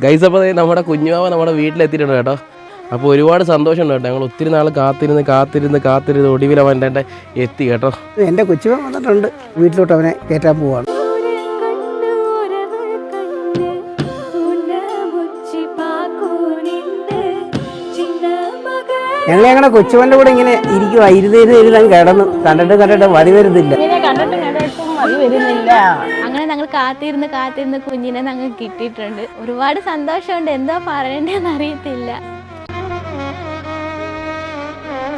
Guys, അപ്പോൾ നമ്മുടെ കുഞ്ഞുമാവ നമ്മുടെ വീട്ടിലെത്തിയിട്ടുണ്ട് കേട്ടോ. അപ്പോൾ ഒരുപാട് സന്തോഷമുണ്ട് കേട്ടോ. ഞങ്ങൾ ഒത്തിരി നാൾ കാത്തിരുന്ന് ഒടുവിൽ അവൻ എൻ്റെ എത്തി കേട്ടോ. എൻ്റെ കൊച്ചുമാവൻ വന്നിട്ടുണ്ട്, വീട്ടിലോട്ട് അവനെ കയറ്റാൻ പോവാണ്. ഞങ്ങളെ കൊച്ചുവൻ്റെ കൂടെ ഇങ്ങനെ ഇരിക്കുവാ, ഇരുന്ന് കിടന്നു കണ്ടിട്ട് മതി വരുന്നില്ല. അങ്ങനെ ഞങ്ങൾ കാത്തിരുന്ന് കുഞ്ഞിനെ ഞങ്ങൾക്ക് കിട്ടിയിട്ടുണ്ട്. ഒരുപാട് സന്തോഷമുണ്ട്, എന്താ പറയണ്ടേന്ന് അറിയത്തില്ല.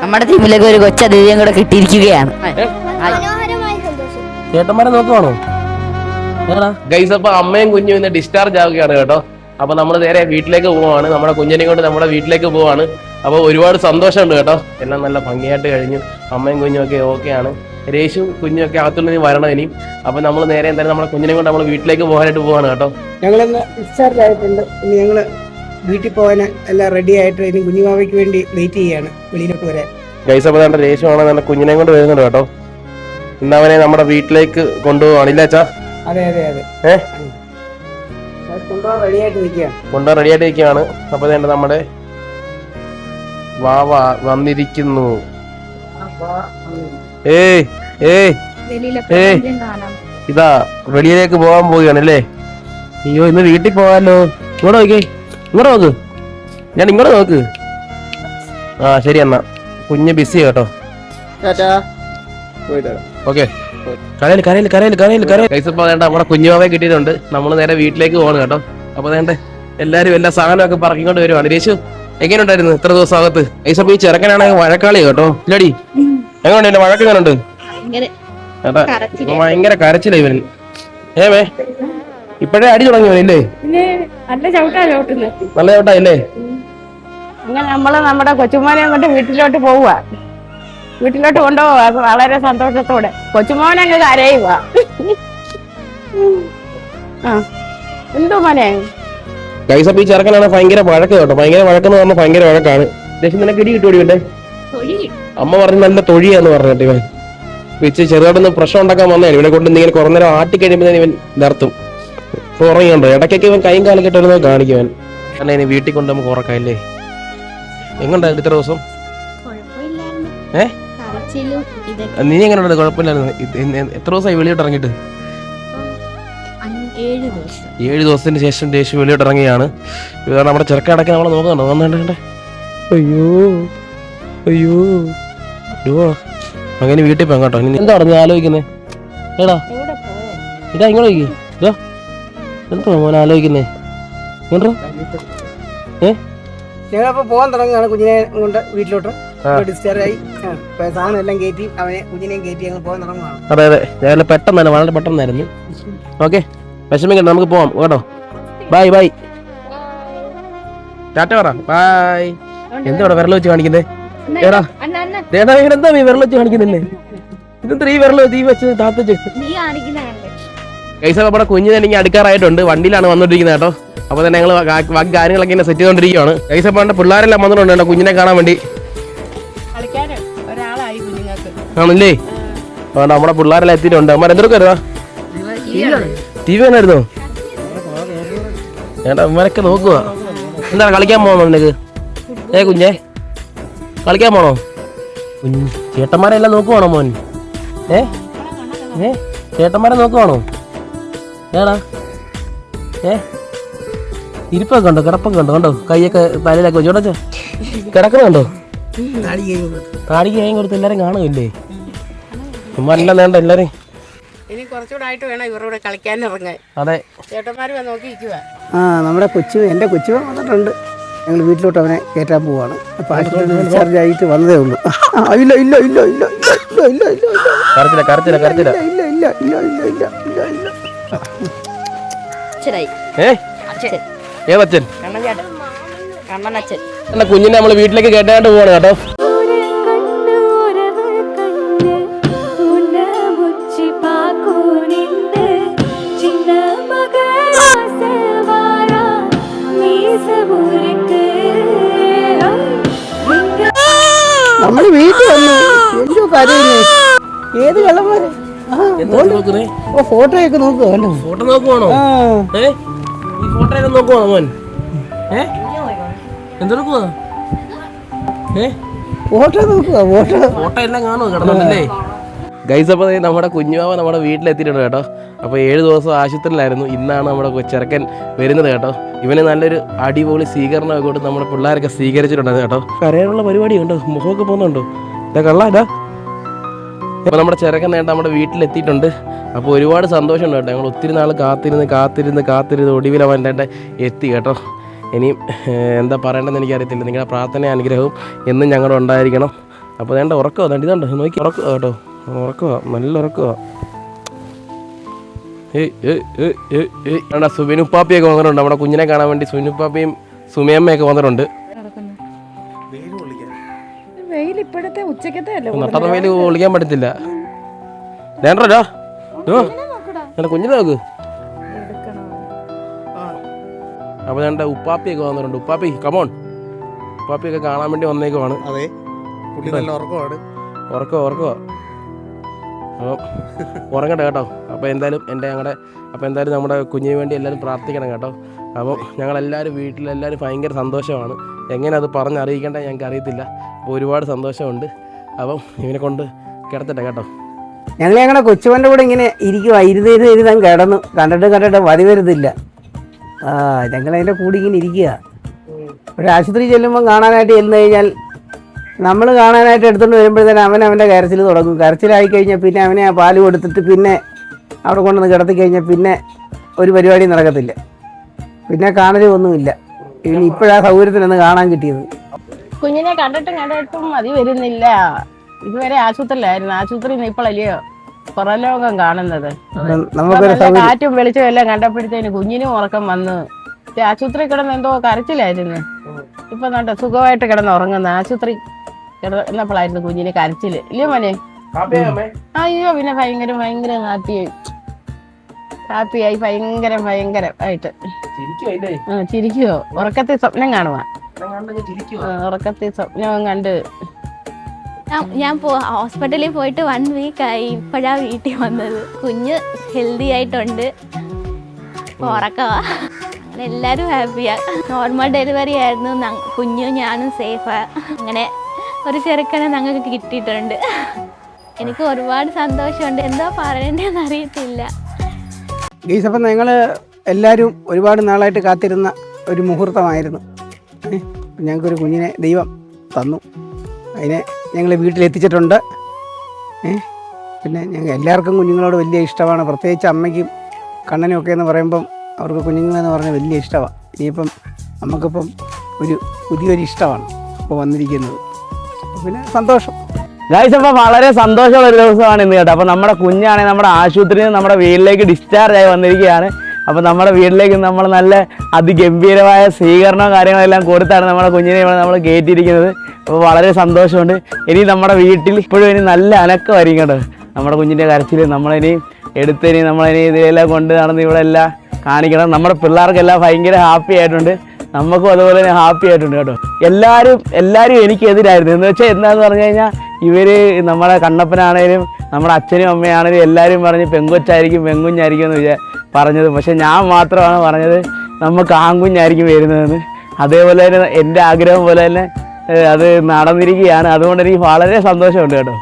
നമ്മുടെ ടീമിലേക്ക് ഒരു കൊച്ചതിഥിയും കൂടെ കിട്ടിയിരിക്കുകയാണ്. ചേട്ടന്മാരെ നോക്കുവാണോ ഗൈസ്? അപ്പൊ അമ്മയും കുഞ്ഞും ഇന്ന് ഡിസ്ചാർജ് ആവുകയാണ് കേട്ടോ. അപ്പൊ നമ്മൾ നേരെ വീട്ടിലേക്ക് പോവാണ്, നമ്മുടെ കുഞ്ഞിനെയും കൊണ്ട് നമ്മുടെ വീട്ടിലേക്ക് പോവാണ്. അപ്പൊ ഒരുപാട് സന്തോഷമുണ്ട് കേട്ടോ. എല്ലാം നല്ല ഭംഗിയായിട്ട് കഴിഞ്ഞു. അമ്മയും കുഞ്ഞും ഒക്കെ ഓക്കെയാണ്. രേഷും കുഞ്ഞും ഒക്കെ അകത്തുനിന്ന് വരണം ഇനിയും. അപ്പൊ നമ്മൾ നേരെ എന്തായാലും നമ്മുടെ കുഞ്ഞിനെ കൊണ്ട് നമ്മൾ വീട്ടിലേക്ക് പോകാനായിട്ട് പോവാണ് കേട്ടോ. ഞങ്ങളിന്ന് ഡിസ്ചാർജ് ആയിട്ടുണ്ട്. ഇനി ഞങ്ങള് വീട്ടിൽ പോകാൻ എല്ലാം റെഡി ആയിട്ട് ഇനി കുഞ്ഞുമാവയ്ക്ക് വേണ്ടി വെയിറ്റ് ചെയ്യാണ് വെളിയിലോട്ട് വരാൻ. ഗൈസ്, അപ്പോൾ നമ്മുടെ രേഷു ആണ് നമ്മുടെ കുഞ്ഞിനെ കൊണ്ട് വരുന്നുണ്ട് കേട്ടോ. ഇന്ന് അവനെ നമ്മുടെ വീട്ടിലേക്ക് കൊണ്ടുപോവാണില്ല അച്ഛാ? അതെ കൊണ്ടുപോകാൻ റെഡി ആയിട്ട് നിൽക്കുകയാണ്. അപ്പൊ നമ്മുടെ വാവ വന്നിരിക്കുന്നു. ഇതാ വെളിയിലേക്ക് പോകാൻ പോവുകയാണല്ലേ. അയ്യോ, ഇന്ന് വീട്ടിൽ പോകാമല്ലോ. ഇങ്ങോട്ട് നോക്ക്, ഞാൻ ഇങ്ങോട്ട് നോക്ക്. ആ ശരി, എന്നാ കുഞ്ഞ് ബിസി കേട്ടോ. ഓക്കെ, നമ്മുടെ കുഞ്ഞുമാവെ കിട്ടിയിട്ടുണ്ട്. നമ്മൾ നേരെ വീട്ടിലേക്ക് പോകണം കേട്ടോ. അപ്പൊ വേണ്ടേ എല്ലാരും എല്ലാ സാധനമൊക്കെ പറക്കിക്കൊണ്ട് വരുവാണ്. രേശു, എങ്ങനെയുണ്ടായിരുന്നു ഇത്ര ദിവസം അകത്ത്? ഐസപ്പ ഈ ചെറുക്കനാണെങ്കിൽ വഴക്കാളി കേട്ടോ. ഇല്ലടി, എങ്ങനെയുണ്ട് വഴക്ക്? എങ്ങനെയുണ്ട്? ഭയങ്കര കരച്ചില്ല ഇവൻ. ഏവേ ഇപ്പഴേ അടി തുടങ്ങിയവനല്ലേ? നല്ല ചവിട്ടായില്ലേ? അങ്ങനെ നമ്മുടെ കൊച്ചുമോനെ കൊണ്ട് വീട്ടിലോട്ട് പോവുക. വീട്ടിലോട്ട് കൊണ്ടുപോവാ വളരെ സന്തോഷത്തോടെ. കൊച്ചുമോനെ അങ്ങ് കരയുക. എന്തോ മോനെ ഗൈസപ്പ ഈ ചെറുക്കനാണ് ഭയങ്കര വഴക്ക് കേട്ടോ. ഭയങ്കര വഴക്കെന്ന് പറഞ്ഞാൽ ഭയങ്കര വഴക്കാണ്. ദേശം നിനക്ക് ഇടി കിട്ടുമോ ഇവന്റെ? അമ്മ പറഞ്ഞു നല്ല തൊഴിയാന്ന് പറഞ്ഞിട്ട് ഇവൻ വെച്ച് ചെറുതായിട്ടൊന്ന് പ്രശ്നം ഉണ്ടാക്കാൻ വന്നതാണ്. ഇവിടെ കൊണ്ട് ഇങ്ങനെ കുറേ നേരം ആട്ടിക്കഴിയുമ്പോൾ ഇവൻ നിർത്തും. ഇപ്പൊ ഉറങ്ങിയുണ്ടോ? ഇടയ്ക്കൊക്കെ ഇവൻ കൈയും കാലം കെട്ടുന്നത് കാണിക്കുവൻ. കാരണം ഇനി വീട്ടിൽ കൊണ്ട് നമുക്ക് ഉറക്കാല്ലേ. എങ്ങുണ്ടായിരുന്നു ഇത്ര ദിവസം? നീ എങ്ങനെ ഉണ്ട്? കുഴപ്പമില്ലായിരുന്നു. എത്ര ദിവസമായി വെളിയോട്ട് ഇറങ്ങിയിട്ട്? 7 ദിവസത്തിന് ശേഷം ദേശം വെളിയോട്ട് ഇറങ്ങിയാണ്. ഇതാണ് നമ്മുടെ ചെറുക്ക അടക്കി നമ്മളെ നോക്കുന്നുണ്ടോ? വന്നേ. അയ്യോ അങ്ങനെ വീട്ടിൽ പോകാം കേട്ടോ. എന്താ നീ ആലോചിക്കുന്നേ? ഏടാ ഇതാ ഇങ്ങോട്ട് ഇതാ എന്താ മോനെ ആലോചിക്കുന്നേ? ഞങ്ങളപ്പോ പോകാൻ തുടങ്ങുകയാണ് കുഞ്ഞിനെ കൊണ്ട് വീട്ടിലോട്ട്. ഡിസ്ചാർജ് ആയി സാധനം എല്ലാം കയറ്റി അവനെ കുഞ്ഞിനെയും കയറ്റി ഞങ്ങൾ പോകാൻ തുടങ്ങുകയാണ്. അതെ ഞാൻ പെട്ടെന്നായിരുന്നു, വളരെ പെട്ടെന്നായിരുന്നു. ഓക്കെ, വിഷമിക്കണ്ട, നമുക്ക് പോവാം കേട്ടോ. ബൈ ടാറ്റ പറ. ബൈ. എന്താ വിരൽ വെച്ച് കാണിക്കുന്നേ? എന്താ വിരൽ വെച്ച് കാണിക്കുന്നില്ലേ? ഇതെന്താ ഈ വിരൽ തീ വെച്ച് താത്തച്ച്? കൈസ നമ്മുടെ കുഞ്ഞിനെ അടുക്കാറായിട്ടുണ്ട്. വണ്ടിയിലാണ് വന്നോണ്ടിരിക്കുന്നത് കേട്ടോ. അപ്പൊ തന്നെ ഞങ്ങൾ കാര്യങ്ങളൊക്കെ ഇങ്ങനെ സെറ്റ് ചെയ്തോണ്ടിരിക്കുകയാണ്. കൈസപ്പ പിള്ളേരെല്ലാം വന്നിട്ടുണ്ട് കേട്ടോ കുഞ്ഞിനെ കാണാൻ വേണ്ടി. ആണല്ലേ? നമ്മുടെ പിള്ളേരെല്ലാം എത്തിയിട്ടുണ്ട്. അമ്മ എന്തൊക്കെ വരുവാ? ടി വി ആയിരുന്നോ? ഏട്ടാ ഇവരൊക്കെ നോക്കുക. എന്താണ് കളിക്കാൻ പോകണോ നിനക്ക്? കുഞ്ഞേ കളിക്കാൻ പോണോ? ചേട്ടന്മാരെല്ലാം നോക്കുവാണോ മോൻ? ചേട്ടന്മാരെ നോക്കുവാണോ? ഏടാ ഇരിപ്പൊക്കെ ഉണ്ടോ? കിടപ്പൊക്കെ ഉണ്ടോ? കണ്ടോ കൈയൊക്കെ തലയിലൊക്കെ വെച്ചോടോ കിടക്കുന്നുണ്ടോ? താടിക്ക് കൈ കൊടുത്ത് എല്ലാരും കാണുമില്ലേ? ചുമ്മാരെല്ലാം വേണ്ട എല്ലാരും. ഇനി കുറച്ചുകൂടെ ആയിട്ട് വേണം ഇവരോട് കളിക്കാൻ ഇറങ്ങാൻ. അതെ, ചേട്ടന്മാര് നോക്കിയിരിക്കുക. നമ്മുടെ എൻ്റെ കൊച്ചുവൻ വന്നിട്ടുണ്ട്. ഞങ്ങൾ വീട്ടിലോട്ട് അവനെ കയറ്റാൻ പോവാണ്. അപ്പൊ ഡിസ്ചാർജ് ആയിട്ട് വന്നതേ ഉള്ളൂ. കുഞ്ഞിനെ നമ്മള് വീട്ടിലേക്ക് കേട്ടാണ്ട് പോവാണ് കേട്ടോ. നമ്മള് വീട്ടിൽ വന്നു എന്തോ കരയുന്നു. ഏത് കള്ളന്മാര്? ഫോട്ടോ ഒക്കെ നോക്കുക. ഫോട്ടോ നോക്കുവാണോ? ഈ ഫോട്ടോ നോക്കുവാണോ മോൻ? എന്തെടുക്കുവാ? ഫോട്ടോ നോക്കുക, ഫോട്ടോ എല്ലാം കാണുമോ കിടന്നുണ്ടല്ലേ? ഗൈസ്, അപ്പോൾ നമ്മുടെ കുഞ്ഞുമാവ നമ്മുടെ വീട്ടിലെത്തിയിട്ടുണ്ട് കേട്ടോ. അപ്പോൾ 7 ദിവസം ആശുപത്രിയിലായിരുന്നു. ഇന്നാണ് നമ്മുടെ ചെറുക്കൻ വരുന്നത് കേട്ടോ. ഇവന് നല്ലൊരു അടിപൊളി സ്വീകരണമൊക്കെ കൊണ്ട് നമ്മുടെ പിള്ളേരൊക്കെ സ്വീകരിച്ചിട്ടുണ്ടായിരുന്നു കേട്ടോ. കരയാനുള്ള പരിപാടി ഉണ്ടോ? മുഖമൊക്കെ പോകുന്നുണ്ടോ? ഇതാ കള്ളാ. അപ്പോൾ നമ്മുടെ ചെറുക്കൻ നേട്ടം നമ്മുടെ വീട്ടിലെത്തിയിട്ടുണ്ട്. അപ്പോൾ ഒരുപാട് സന്തോഷമുണ്ട് കേട്ടോ. ഞങ്ങൾ ഒത്തിരി നാൾ കാത്തിരുന്ന് ഒടുവിൽ അവൻ എത്തി കേട്ടോ. ഇനിയും എന്താ പറയേണ്ടതെന്ന് എനിക്കറിയത്തില്ല. നിങ്ങളുടെ പ്രാർത്ഥന അനുഗ്രഹവും എന്നും ഞങ്ങളുടെ ഉണ്ടായിരിക്കണം. അപ്പോൾ വേണ്ട ഉറക്കമോ ഇതുണ്ട് നോക്കി ഉറക്കുക കേട്ടോ. ഉറക്കുക, നല്ല ഉറക്കുക. സുബിനുപ്പാപ്പിയൊക്കെ വന്നിട്ടുണ്ട്. നമ്മുടെ കുഞ്ഞിനെ കാണാൻ വേണ്ടി സുബിനുപ്പാപ്പിയും സുമിയമ്മയൊക്കെ വന്നിട്ടുണ്ട്. നട്ടറ വെയിൽ ഒളിക്കാൻ പറ്റത്തില്ല. വേണ്ടോ കുഞ്ഞിനെ നോക്ക്. അപ്പോൾ വേണ്ട ഉപ്പാപ്പിയൊക്കെ വന്നിട്ടുണ്ട്. ഉപ്പാപ്പി കമോൺ. ഉപ്പാപ്പിയൊക്കെ കാണാൻ വേണ്ടി വന്നേക്കുവാണ്. അതെ, ഉറക്കോ അപ്പോൾ ഉറങ്ങട്ടെ കേട്ടോ. അപ്പോൾ എന്തായാലും എന്തായാലും നമ്മുടെ കുഞ്ഞിന് വേണ്ടി എല്ലാവരും പ്രാർത്ഥിക്കണം കേട്ടോ. അപ്പോൾ ഞങ്ങളെല്ലാവരും വീട്ടിലെല്ലാവരും ഭയങ്കര സന്തോഷമാണ്. എങ്ങനെ അത് പറഞ്ഞറിയിക്കേണ്ട ഞങ്ങൾക്ക് അറിയത്തില്ല. അപ്പോൾ ഒരുപാട് സന്തോഷമുണ്ട്. അപ്പം ഇവനെ കൊണ്ട് കിടത്തട്ടെ കേട്ടോ. ഞങ്ങളുടെ കൊച്ചുവൻ്റെ കൂടെ ഇങ്ങനെ ഇരിക്കുക. ഇരുന്ന് കിടന്നു. കണ്ടിട്ട് വതി വരുന്നില്ല. ഞങ്ങളതിൻ്റെ കൂടെ ഇങ്ങനെ ഇരിക്കുക. ഒരു ആശുപത്രി ചെല്ലുമ്പം കാണാനായിട്ട് ചെന്ന് കഴിഞ്ഞാൽ നമ്മൾ കാണാനായിട്ട് എടുത്തുകൊണ്ട് വരുമ്പോഴത്തേനും അവൻ്റെ കരച്ചിൽ തുടങ്ങും. കരച്ചിലായി കഴിഞ്ഞാൽ പിന്നെ അവനെ ആ പാല് കൊടുത്തിട്ട് പിന്നെ അവിടെ കൊണ്ടുവന്ന് കിടത്തി കഴിഞ്ഞാൽ പിന്നെ ഒരു പരിപാടി നടക്കത്തില്ല. പിന്നെ കാണലൊന്നുമില്ല. ഇനി ഇപ്പോഴാ സൗകര്യത്തിനൊന്ന് കാണാൻ കിട്ടിയത്. കുഞ്ഞിനെ കണ്ടിട്ടും മതി വരുന്നില്ല. ഇതുവരെ ആശുപത്രിയിലായിരുന്നു. ആശുപത്രിയിൽ നിന്ന് ഇപ്പോഴല്ലയോ പുറലോകം കാണുന്നത്. കാറ്റും വെളിച്ചം എല്ലാം കണ്ടപ്പോഴത്തേന് കുഞ്ഞിനും ഉറക്കം വന്നു. ആശുപത്രി കിടന്ന് എന്തോ കരച്ചിലായിരുന്നു. ഇപ്പൊ നോട്ടെ സുഖമായിട്ട് കിടന്ന് ഉറങ്ങുന്ന. ആശുപത്രി കിടന്നപ്പോഴായിരുന്നു കുഞ്ഞിന് കരച്ചില്. ഇല്ലയോ മോനെ? അയ്യോ പിന്നെ ഭയങ്കര ഹാപ്പിയായി ഭയങ്കരമായിട്ട് ചിരിക്കുവോ? ഉറക്കത്തിൽ സ്വപ്നം കാണുവാ. ഉറക്കത്തിൽ സ്വപ്നം കണ്ട് ഞാൻ ഹോസ്പിറ്റലിൽ പോയിട്ട് 1 വീക്കായി. ഇപ്പോഴാണ് വീട്ടിൽ വന്നത്. കുഞ്ഞ് ഹെൽത്തി ആയിട്ടുണ്ട്. ഉറക്കവാ. എല്ലാവരും ഹാപ്പിയാ. നോർമൽ ഡെലിവറി ആയിരുന്നു. കുഞ്ഞും ഞാനും സേഫാ. അങ്ങനെ ഒരു ചെറുക്കനെ ഞങ്ങൾക്ക് കിട്ടിയിട്ടുണ്ട്. എനിക്ക് ഒരുപാട് സന്തോഷമുണ്ട്. എന്താ പറയണ്ടതെന്ന് അറിയത്തില്ല. ഗൈസ്, അപ്പം ഞങ്ങൾ എല്ലാവരും ഒരുപാട് നാളായിട്ട് കാത്തിരുന്ന ഒരു മുഹൂർത്തമായിരുന്നു. ഞങ്ങൾക്കൊരു കുഞ്ഞിനെ ദൈവം തന്നു. അതിനെ ഞങ്ങൾ വീട്ടിലെത്തിച്ചിട്ടുണ്ട്. പിന്നെ ഞങ്ങൾ എല്ലാവർക്കും കുഞ്ഞുങ്ങളോട് വലിയ ഇഷ്ടമാണ്. പ്രത്യേകിച്ച് അമ്മയ്ക്കും കണ്ണനുമൊക്കെ എന്ന് പറയുമ്പം അവർക്ക് കുഞ്ഞുങ്ങളെന്ന് പറഞ്ഞാൽ വലിയ ഇഷ്ടമാണ്. ഇനിയിപ്പം നമുക്കിപ്പം പുതിയൊരു ഇഷ്ടമാണ് ഇപ്പോൾ വന്നിരിക്കുന്നത്. പിന്നെ സന്തോഷം. ഗൈസ്, അപ്പോൾ വളരെ സന്തോഷമുള്ള ഒരു ദിവസമാണ് ഇന്ന് കേട്ടോ. അപ്പോൾ നമ്മുടെ കുഞ്ഞാണെങ്കിൽ നമ്മുടെ ആശുപത്രിയിൽ നിന്ന് നമ്മുടെ വീട്ടിലേക്ക് ഡിസ്ചാർജ് ആയി വന്നിരിക്കുകയാണ്. അപ്പോൾ നമ്മുടെ വീട്ടിലേക്ക് നമ്മൾ നല്ല അതിഗംഭീരമായ സ്വീകരണവും കാര്യങ്ങളെല്ലാം കൊടുത്താണ് നമ്മുടെ കുഞ്ഞിനെ നമ്മൾ കയറ്റിയിരിക്കുന്നത്. അപ്പോൾ വളരെ സന്തോഷമുണ്ട്. ഇനി നമ്മുടെ വീട്ടിൽ ഇപ്പോഴും ഇനി നല്ല അനക്കമായിരിക്കും കേട്ടോ. നമ്മുടെ കുഞ്ഞിൻ്റെ കരച്ചിൽ നമ്മളിനി നമ്മളിനി ഇതിലെല്ലാം കൊണ്ട് നടന്ന് ഇവിടെ എല്ലാം കാണിക്കണം. നമ്മുടെ പിള്ളേർക്കെല്ലാം ഭയങ്കര ഹാപ്പി ആയിട്ടുണ്ട്. നമുക്കും അതുപോലെ തന്നെ ഹാപ്പി ആയിട്ടുണ്ട് കേട്ടോ. എല്ലാവരും എനിക്കെതിരായിരുന്നു. എന്ന് വെച്ചാൽ എന്താണെന്ന് പറഞ്ഞു കഴിഞ്ഞാൽ ഇവർ നമ്മുടെ കണ്ണപ്പനാണേലും നമ്മുടെ അച്ഛനും അമ്മയാണേലും എല്ലാവരും പറഞ്ഞ് പെങ്കൊച്ചായിരിക്കും പെങ്കുഞ്ഞായിരിക്കും എന്ന് പറഞ്ഞത്. പക്ഷെ ഞാൻ മാത്രമാണ് പറഞ്ഞത് നമുക്ക് ആൺകുഞ്ഞായിരിക്കും വരുന്നതെന്ന്. അതേപോലെ തന്നെ എൻ്റെ ആഗ്രഹം പോലെ തന്നെ അത് നടന്നിരിക്കുകയാണ്. അതുകൊണ്ട് എനിക്ക് വളരെ സന്തോഷമുണ്ട് കേട്ടോ.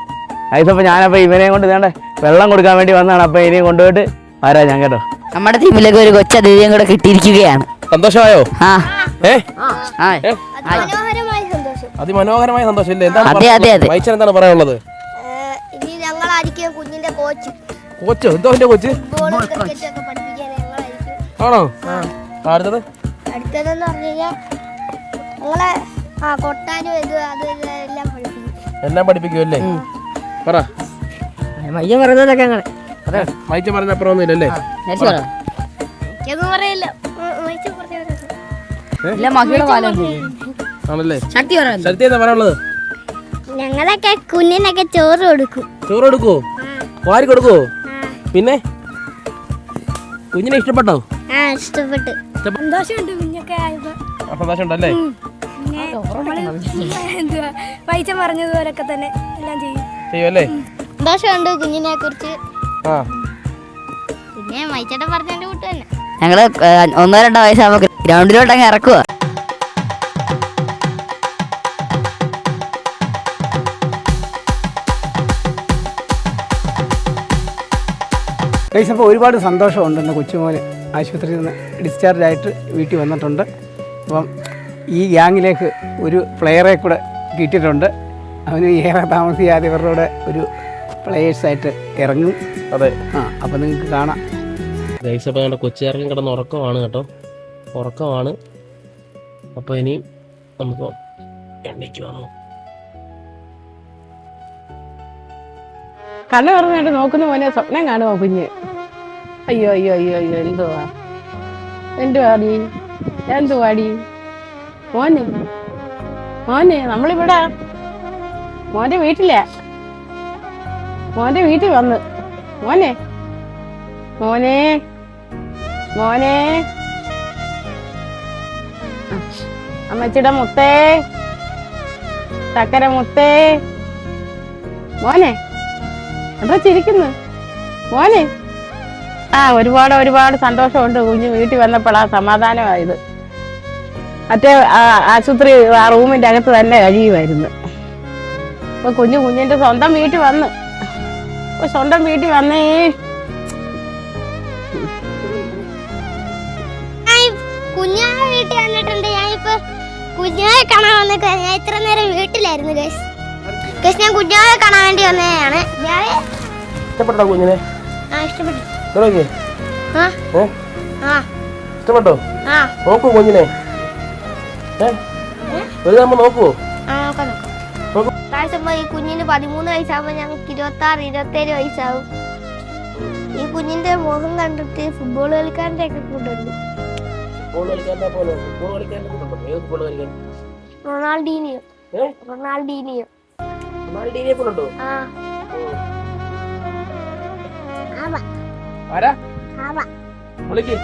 അപ്പോൾ ഞാനപ്പോൾ ഇവനെ കൊണ്ട് വേണ്ട വെള്ളം കൊടുക്കാൻ വേണ്ടി വന്നതാണ്. അപ്പോൾ ഇനിയും കൊണ്ടുപോയിട്ട് വരാം ഞാൻ കേട്ടോ. നമ്മുടെ ടീമിലേക്ക് ഒരു കൊച്ചതിഥിയും കൂടെ കിട്ടിയിരിക്കുകയാണ്. സന്തോഷമായോ? അതിമനോഹരമായ സന്തോഷം ഇല്ലേ? എന്താണ് പറയാനുള്ളത്? കോച്ച് എന്തോ എന്റെ കോച്ച് ആണോ? അടുത്തത് എല്ലാം പഠിപ്പിക്കും അല്ലേ? പറ. മയ്യ പറയുന്നതൊക്കെ അങ്ങനെ മൈച്ച പറഞ്ഞ അപ്പുറം ഒന്നും ഇല്ലല്ലേ? ആണല്ലേ? ശക്തി എന്താ പറയാനുള്ളത്? ഞങ്ങളൊക്കെ കുഞ്ഞിനൊക്കെ ചോറ് കൊടുക്കുവോ? വാരി കൊടുക്കുവോ? പിന്നെ കുഞ്ഞിനെ ഇഷ്ടപ്പെട്ടോ? ഇഷ്ടപ്പെട്ടു. സന്തോഷമുണ്ട്. കുഞ്ഞൊക്കെ സന്തോഷം ഉണ്ടല്ലേ? പൈസ പറഞ്ഞതുപോലൊക്കെ തന്നെ എല്ലാം ചെയ്യുമല്ലേ? സന്തോഷമുണ്ട് കുഞ്ഞിനെ കുറിച്ച്. പിന്നെ മൈച്ചേട്ടൻ പറഞ്ഞതിന്റെ കൂട്ട് തന്നെ ഞങ്ങള് 1-2 വയസ്സാകുമ്പോ ഗ്രൗണ്ടിലോട്ടങ്ങ് ഇറക്കുക. ഗൈസ് അപ്പോൾ ഒരുപാട് സന്തോഷമുണ്ട് എൻ്റെ കൊച്ചുമോന് ആശുപത്രിയിൽ നിന്ന് ഡിസ്ചാർജ് ആയിട്ട് വീട്ടിൽ വന്നിട്ടുണ്ട്. അപ്പം ഈ ഗ്യാങ്ങിലേക്ക് ഒരു പ്ലെയറെ കൂടെ കിട്ടിയിട്ടുണ്ട്. അവന് ഏറെ താമസിയാതെ ഇവരുടെ കൂടെ ഒരു പ്ലെയേഴ്സായിട്ട് ഇറങ്ങും. അതെ. അപ്പം നിങ്ങൾക്ക് കാണാം. ഗൈസ് അപ്പോൾ ഞങ്ങളുടെ കൊച്ചുകാർക്കും കിടന്ന് ഉറക്കമാണ് കേട്ടോ, ഉറക്കമാണ്. അപ്പോൾ ഇനി നമുക്ക് എണ്ണയ്ക്ക് വന്നു. കണ്ണ് തുറന്നിട്ട് നോക്കുന്ന മോനെ സ്വപ്നം കാണുമോ കുഞ്ഞ്? അയ്യോ അയ്യോ അയ്യോ അയ്യോ എന്തുവാടി മോനെ മോനെ നമ്മളിവിടെ മോന്റെ വീട്ടിലാ. മോന്റെ വീട്ടിൽ വന്ന് മോനെ മോനെ മോനെ അമ്മച്ചിയുടെ മുത്തേ ചക്കര മുത്തേ മോനെ എന്താ ചിരിക്കുന്നു മോനെ? ഒരുപാട് സന്തോഷമുണ്ട് കുഞ്ഞ് വീട്ടിൽ വന്നപ്പോഴാ സമാധാനമായത്. മറ്റേ ആശുപത്രി ആ റൂമിന്റെ അകത്ത് തന്നെ കഴിയുമായിരുന്നു. അപ്പൊ കുഞ്ഞിന്റെ സ്വന്തം വീട്ടിൽ വന്ന് വന്നേ. കുഞ്ഞായ വീട്ടിൽ വന്നിട്ടുണ്ട്. ഞാനിപ്പോ കുഞ്ഞായെ കാണാൻ വന്നിട്ട് ഞാൻ ഇത്ര നേരം വീട്ടിലായിരുന്നു ഗൈസ്. ഞാൻ കുഞ്ഞായെ കാണാൻ വേണ്ടി വന്നതാണ്. ഇഷ്ടപ്പെട്ടോ കുഞ്ഞിനെ? ഇഷ്ടപ്പെട്ടു. ഇഷ്ടപ്പെട്ടോ? നോക്കൂ കുഞ്ഞിനെ, വലുതാകുമ്പോ നോക്കുവോ? ഈ കുഞ്ഞിന് 13 വയസ്സാകുമ്പോ ഞങ്ങൾക്ക് 26, 27 വയസ്സാവും. ഈ കുഞ്ഞിന്റെ മുഖം കണ്ടിട്ട് ഫുട്ബോൾ കളിക്കാരന്റെ ഒക്കെ കൂട്ടുണ്ട്. റൊണാൾഡീനിയോ. ആരാ? വിളിക്ക്.